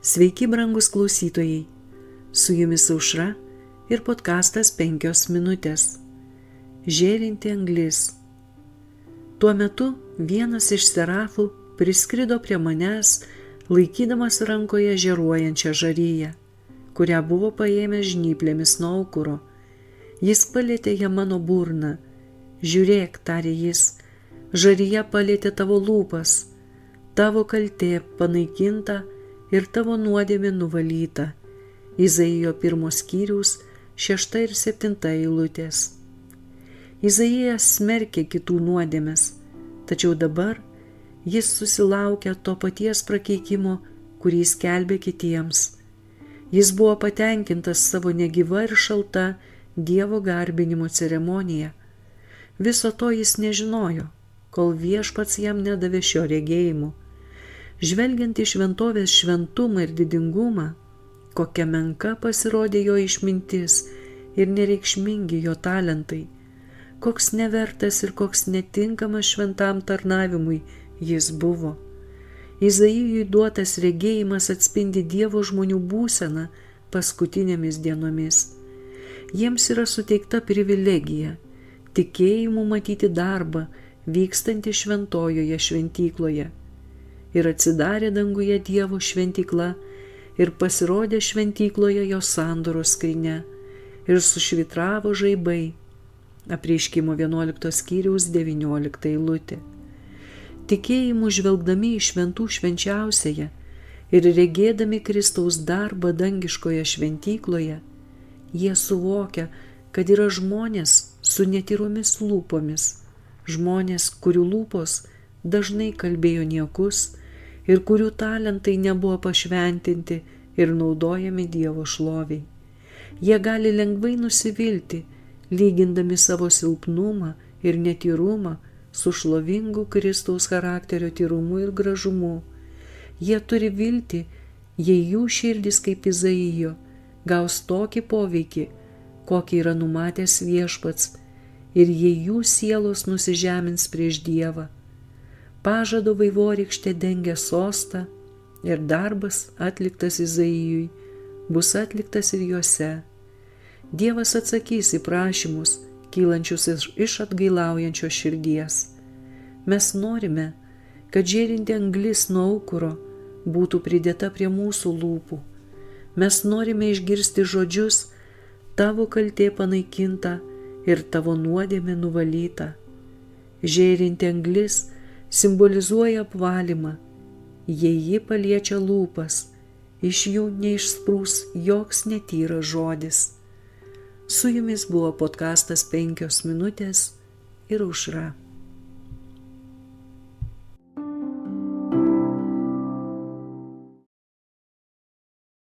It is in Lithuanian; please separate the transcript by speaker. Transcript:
Speaker 1: Sveiki, brangus klausytojai. Su jumis Aušra ir podkastas 5 minutės. Žėrinti anglis. Tuo metu vienas iš serafų priskrido prie manęs, laikydamas rankoje žėruojančią žaryją, kurią buvo paėmęs žnyplėmis nuo aukuro. Jis palietė ją mano burną. Žiūrėk, tarė jis, žaryja palietė tavo lūpas, tavo kaltė panaikinta ir tavo nuodėmė nuvalyta. Izaijo 1 skyriaus 6 ir 7 eilutės. Izaijas smerkė kitų nuodėmes, tačiau dabar jis susilaukia to paties prakeikimo, kurį skelbė kitiems. Jis buvo patenkintas savo negyva ir šalta Dievo garbinimo ceremonija. Viso to jis nežinojo, kol viešpats jam nedavė šio regėjimo. Žvelgiant į šventovės šventumą ir didingumą, kokia menka pasirodė jo išmintis ir nereikšmingi jo talentai, koks nevertas ir koks netinkamas šventam tarnavimui jis buvo. Izaijui duotas regėjimas atspindi Dievo žmonių būseną paskutinėmis dienomis. Jiems yra suteikta privilegija, tikėjimu matyti darbą vykstantį šventojoje šventykloje. Ir atsidarė danguje Dievo šventykla ir pasirodė šventykloje jo sandoros skrynia ir sušvitravo žaibai. Apreiškimo 11 skyriaus 19 eilutė. Tikėjimu žvelgdami į šventų švenčiausiąją ir regėdami Kristaus darbą dangiškoje šventykloje, jie suvokia, kad yra žmonės su netyromis lūpomis, žmonės, kurių lūpos dažnai kalbėjo niekus ir kurių talentai nebuvo pašventinti ir naudojami Dievo šloviai. Jie gali lengvai nusivilti, lygindami savo silpnumą ir netyrumą su šlovingu Kristaus charakterio tyrumu ir gražumu. Jie turi viltį, jei jų širdis kaip Izaijo gaus tokį poveikį, kokį yra numatęs viešpats, ir jei jų sielos nusižemins prieš Dievą. Pažado vaivorykštė dengia sostą ir darbas atliktas Izaijui bus atliktas ir juose. Dievas atsakys į prašymus, kylančius iš atgailaujančios širdies. Mes norime, kad žėrinti anglis nuo aukuro būtų pridėta prie mūsų lūpų. Mes norime išgirsti žodžius: tavo kaltė panaikinta ir tavo nuodėmė nuvalyta. Žėrinti anglis simbolizuoja apvalymą. Jei ji paliečia lūpas, iš jų neišsprūs joks netyras žodis. Su jumis buvo podkastas 5 minutės ir Aušra.